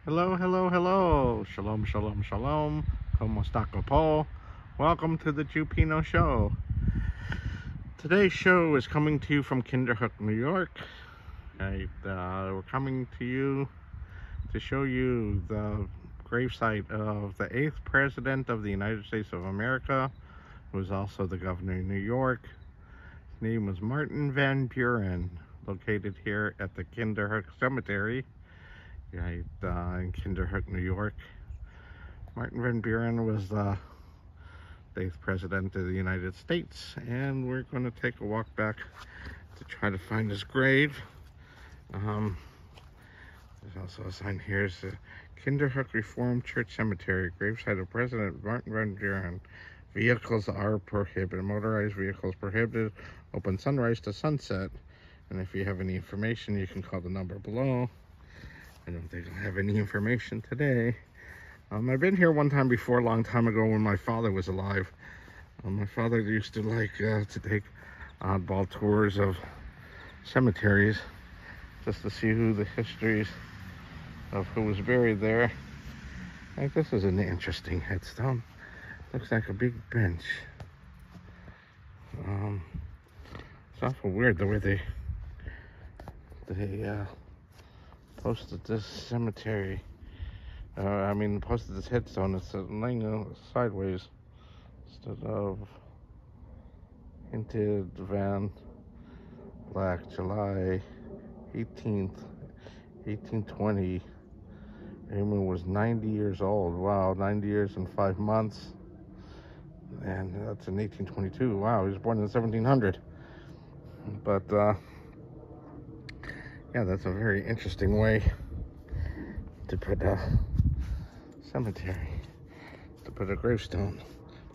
Hello, hello, hello. Shalom, shalom, shalom. Como está, Paul? Welcome to the JewPino show. Today's show is coming to you from Kinderhook, New York. We're coming to you to show you the gravesite of the 8th President of the United States of America, who was also the Governor of New York. His name was Martin Van Buren, located here at the Knderhook Cemetary, in Kinderhook, New York. Martin Van Buren was the 8th President of the United States, and we're going to take a walk back to try to find his grave. There's also a sign here. It's the Kinderhook Reformed Church Cemetery, gravesite of President Martin Van Buren. Vehicles are prohibited. Motorized vehicles prohibited. Open sunrise to sunset. And if you have any information, you can call the number below. I don't think I have any information today. I've been here one time before, a long time ago, when my father was alive. My father used to like to take oddball tours of cemeteries just to see who the histories of who was buried there. I think this is an interesting headstone. Looks like a big bench. It's awful weird the way they posted this cemetery. Posted this headstone. It's laying sideways instead of hinted Van Black, July 18th, 1820. Raymond was 90 years old. Wow, 90 years and 5 months. And that's in 1822. Wow, he was born in 1700. But, yeah, that's a very interesting way to put a cemetery, to put a gravestone.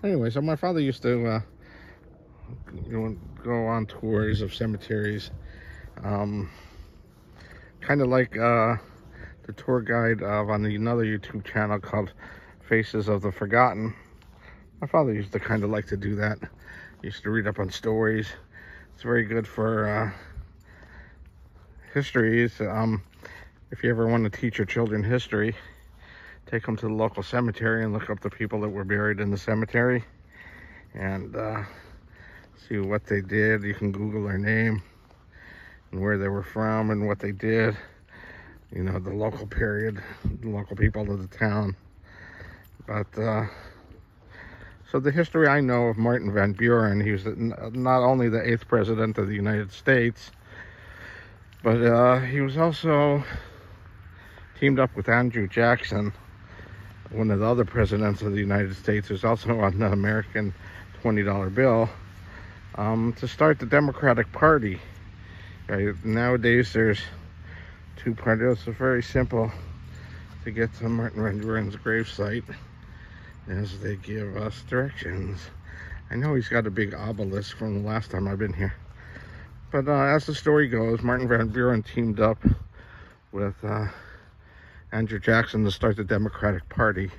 Anyway, so my father used to go on tours of cemeteries, kind of like the tour guide on another YouTube channel called Faces of the Forgotten. My father used to kind of like to do that. He used to read up on stories. It's very good for histories. If you ever want to teach your children history, take them to the local cemetery and look up the people that were buried in the cemetery and see what they did. You can Google their name and where they were from and what they did. You know, the local period, the local people of the town. But so the history I know of Martin Van Buren, he was not only the 8th President of the United States, but he was also teamed up with Andrew Jackson, one of the other presidents of the United States, who's also on the American $20 bill, to start the Democratic Party. Right? Nowadays, there's two parties. It's very simple to get to Martin Van Buren's gravesite, as they give us directions. I know he's got a big obelisk from the last time I've been here. But as the story goes, Martin Van Buren teamed up with Andrew Jackson to start the Democratic Party.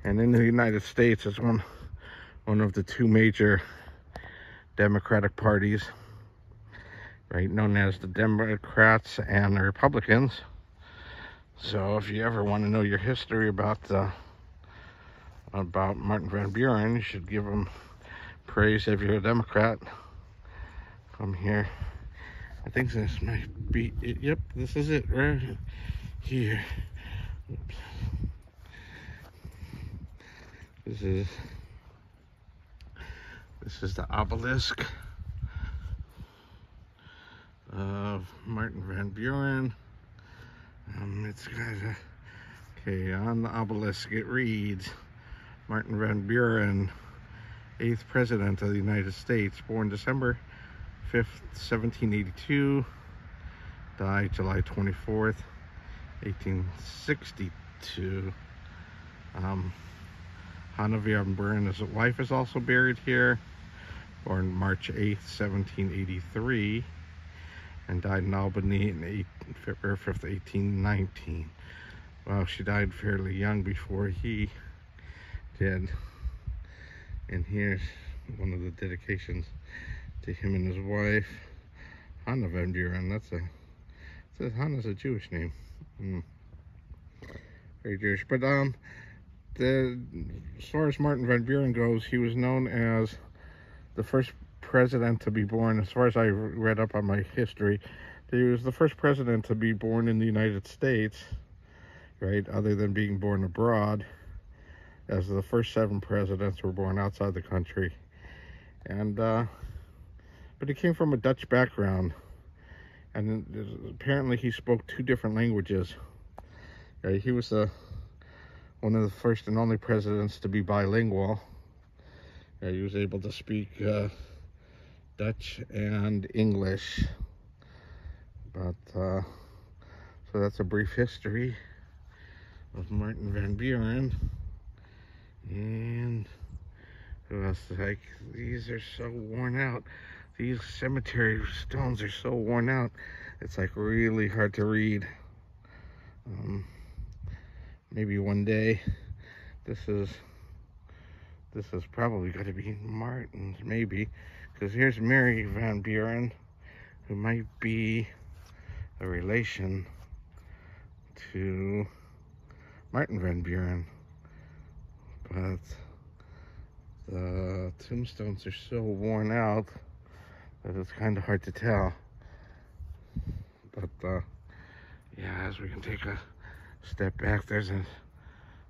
And in the United States, it's one of the two major Democratic parties, right, known as the Democrats and the Republicans. So if you ever want to know your history about Martin Van Buren, you should give him praise if you're a Democrat. From here, I think this might be it. Yep, this is it right here. Oops. This is the obelisk of Martin Van Buren. It's got okay, on the obelisk it reads, Martin Van Buren, 8th President of the United States, born December 5th, 1782, died July 24th, 1862. Hannah Van Buren, his wife, is also buried here, born March 8th, 1783, and died in Albany on February 5th, 1819. Well, she died fairly young before he did. And here's one of the dedications to him and his wife, Hannah Van Buren. Hannah's a Jewish name. very Jewish. But as far as Martin Van Buren goes, he was known as the first president to be born. As far as I read up on my history, he was the first president to be born in the United States, right? Other than being born abroad, as the first 7 presidents were born outside the country. And but he came from a Dutch background, and apparently he spoke 2 different languages. He was one of the first and only presidents to be bilingual. He was able to speak Dutch and English. But so that's a brief history of Martin Van Buren. And who else? Like, these are so worn out. These cemetery stones are so worn out. It's like really hard to read. Maybe one day. This is probably going to be Martin's, maybe, because here's Mary Van Buren, who might be a relation to Martin Van Buren. But the tombstones are so worn out that it's kind of hard to tell. But yeah, as we can take a step back, there's a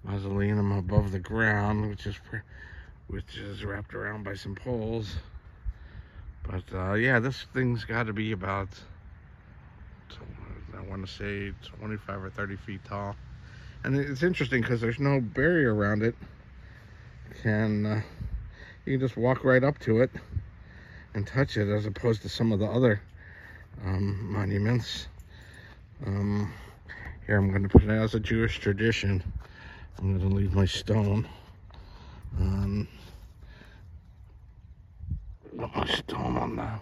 mausoleum above the ground, which is wrapped around by some poles. But yeah, this thing's got to be about, I want to say, 25 or 30 feet tall. And it's interesting because there's no barrier around it. You can just walk right up to it and touch it, as opposed to some of the other monuments. Here, I'm going to put it as a Jewish tradition. I'm going to leave my stone on the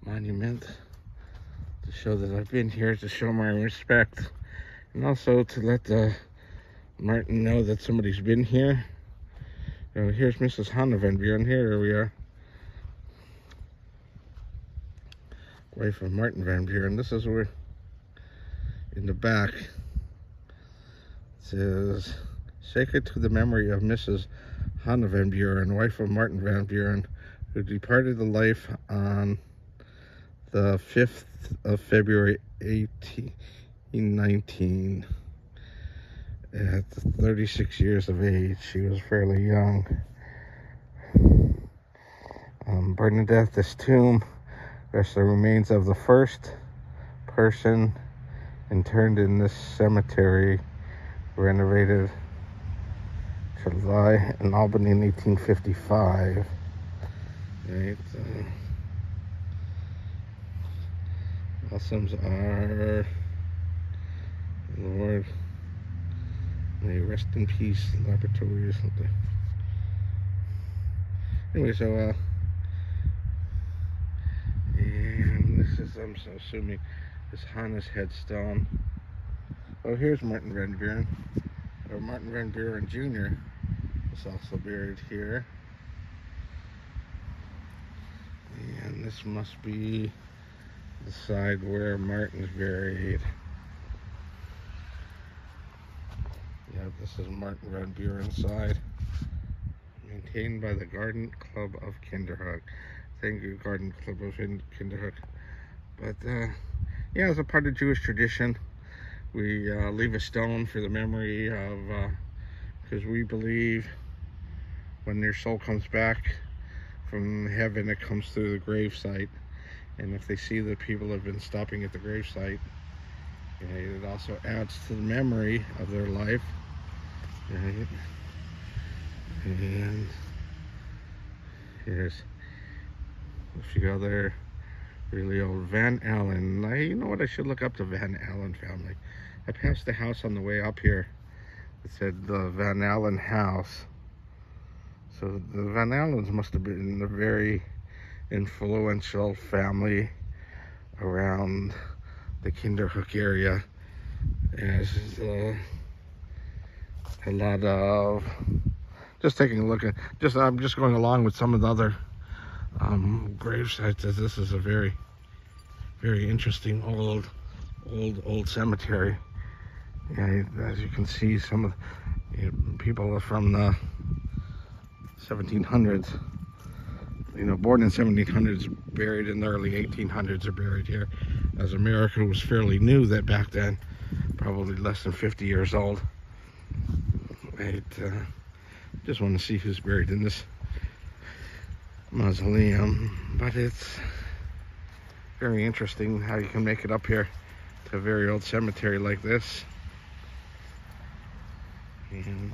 monument to show that I've been here, to show my respect, and also to let Martin know that somebody's been here. Here's Mrs. Hannah Van Buren. Here we are. Wife of Martin Van Buren. This is where, in the back, it says, "Sacred to the memory of Mrs. Hannah Van Buren, wife of Martin Van Buren, who departed the life on the 5th of February, 1819. At 36 years of age." She was fairly young. Burned to death, this tomb rests the remains of the first person interned in this cemetery, renovated July in Albany in 1855. Right. Balsams are, Lord, may rest in peace, laboratory or something. Anyway, so and this is, I'm assuming, is Hannah's headstone. Oh, here's Martin Van Buren. Or Martin Van Buren Jr. is also buried here. And this must be the side where Martin's buried. Yeah, this is Martin Van Buren's side. Maintained by the Garden Club of Kinderhook. Thank you, Garden Club of Kinderhook. But yeah, as a part of Jewish tradition, we leave a stone for the memory of, because we believe when their soul comes back from heaven, it comes through the gravesite. And if they see that people have been stopping at the gravesite, it also adds to the memory of their life. Right? And here's a few other really old Van Allen. You know what? I should look up the Van Allen family. I passed the house on the way up here. It said the Van Allen house. So the Van Allens must have been a very influential family around the Kinderhook area. As a lot of, just taking a look at, I'm just going along with some of the other grave sites, as this is a very, very interesting old cemetery. Yeah, as you can see, some of the people from the 1700s, born in 1700s, buried in the early 1800s are buried here, as America was fairly new that back then, probably less than 50 years old. Just want to see who's buried in this mausoleum, but it's very interesting how you can make it up here to a very old cemetery like this. And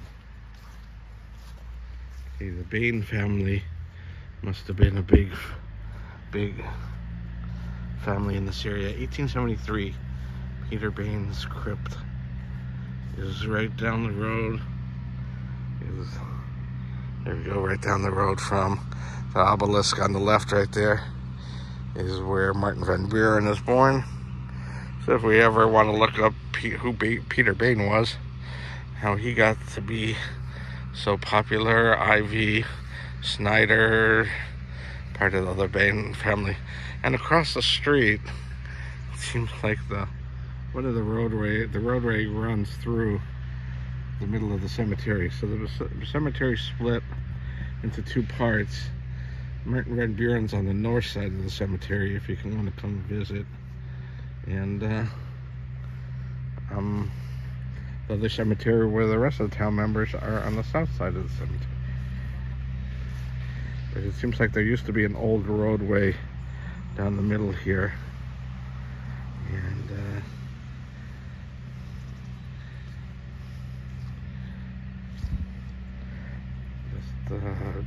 okay, the Bain family must have been a big family in this area. 1873, Peter Bain's crypt is right down the road. There we go, right down the road from the obelisk on the left right there is where Martin Van Buren is born. So if we ever want to look up who Peter Bain was, how he got to be so popular, Ivy, Snyder, part of the other Bain family. And across the street, it seems like the roadway runs through the middle of the cemetery. So the cemetery split into two parts. Martin Van Buren's on the north side of the cemetery if you want to come visit, and the other cemetery where the rest of the town members are on the south side of the cemetery. But it seems like there used to be an old roadway down the middle here, and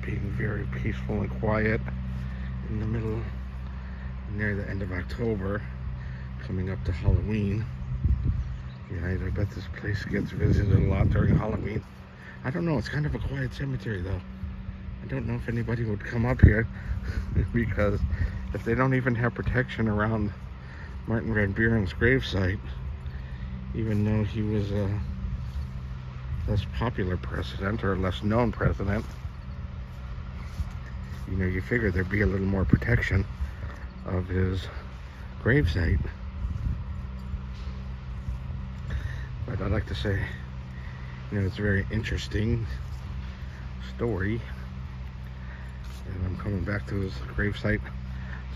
being very peaceful and quiet in the middle, near the end of October, coming up to Halloween. Yeah, I bet this place gets visited a lot during Halloween. I don't know, it's kind of a quiet cemetery though. I don't know if anybody would come up here because if they don't even have protection around Martin Van Buren's gravesite, even though he was a less popular president or less known president, you figure there'd be a little more protection of his gravesite. But I'd like to say, it's a very interesting story. And I'm coming back to his gravesite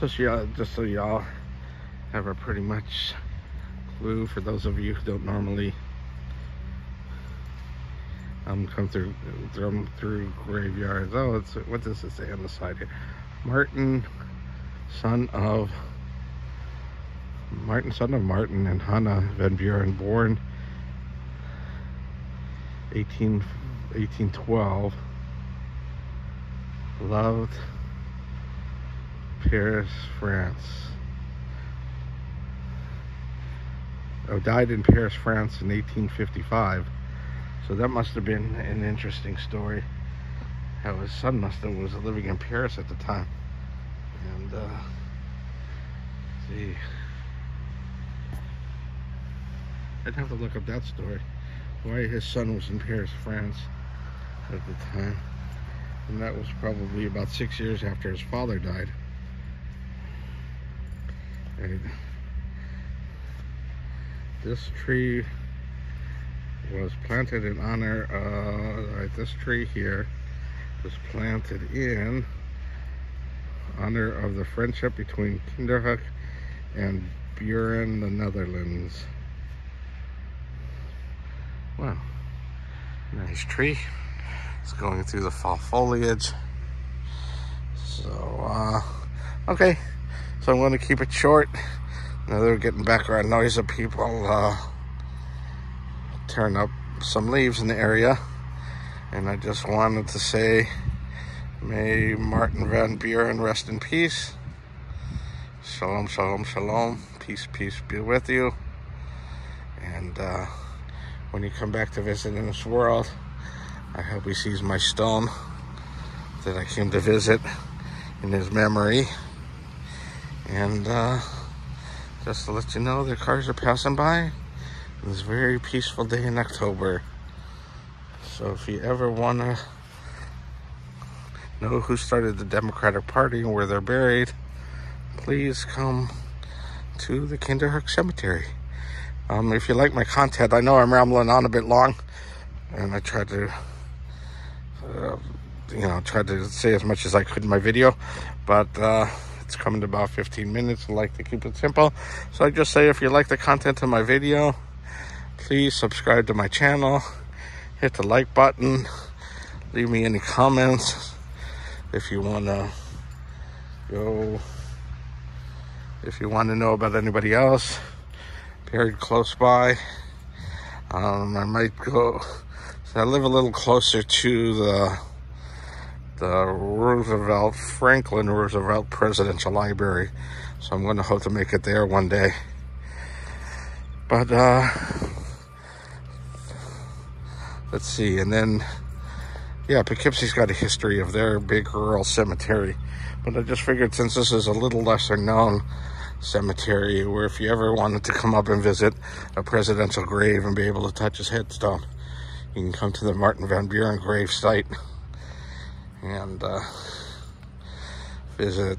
just so y'all have a pretty much clue, for those of you who don't normally come through graveyards. Oh, what does it say on the side here? Martin, son of Martin and Hannah Van Buren, born 1812, loved Paris, France. Died in Paris, France in 1855. So that must have been an interesting story. How his son was living in Paris at the time. And see, I'd have to look up that story. Why his son was in Paris, France at the time. And that was probably about 6 years after his father died. And this tree was planted in honor of, this tree here was planted in honor of the friendship between Kinderhook and Buren, the Netherlands. Wow, nice tree. It's going through the fall foliage. So, okay, so I'm going to keep it short. Now they're getting background noise of people tearing up some leaves in the area. And I just wanted to say, may Martin Van Buren rest in peace. Shalom, shalom, shalom. Peace, peace be with you. And when you come back to visit in this world, I hope he sees my stone that I came to visit in his memory. And just to let you know, the cars are passing by on this very peaceful day in October. So if you ever want to know who started the Democratic Party and where they're buried, please come to the Kinderhook Cemetery. If you like my content, I know I'm rambling on a bit long, and I tried to, tried to say as much as I could in my video, but it's coming to about 15 minutes. I like to keep it simple. So I just say, if you like the content of my video, please subscribe to my channel, hit the like button, leave me any comments. If you want to know about anybody else very close by, I might go. So I live a little closer to the Franklin Roosevelt Presidential Library, so I'm going to hope to make it there one day. But let's see, and then Poughkeepsie's got a history of their big rural cemetery, but I just figured, since this is a little lesser known cemetery, where if you ever wanted to come up and visit a presidential grave and be able to touch his headstone, you can come to the Martin Van Buren Gravesite and visit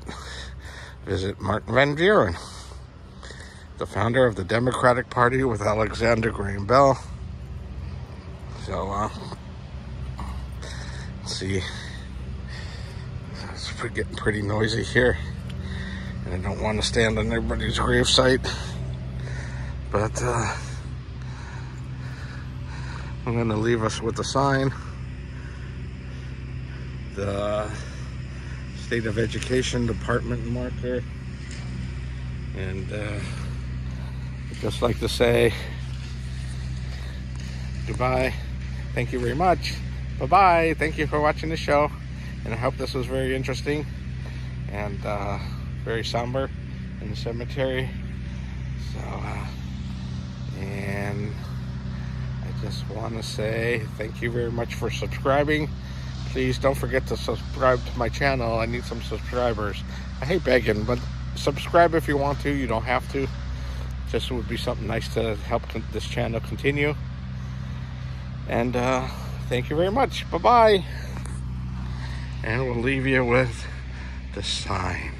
Martin Van Buren, the founder of the Democratic Party with Alexander Graham Bell. So let's see, it's getting pretty noisy here, and I don't want to stand on everybody's gravesite, but I'm going to leave us with a sign. The State of Education Department marker, and I'd just like to say goodbye. Thank you very much. Bye-bye. Thank you for watching the show, and I hope this was very interesting and very somber in the cemetery. So and I just want to say thank you very much for subscribing. Please don't forget to subscribe to my channel. I need some subscribers. I hate begging, but subscribe if you want to. You don't have to. Just would be something nice to help this channel continue. And thank you very much. Bye-bye. And we'll leave you with the sign.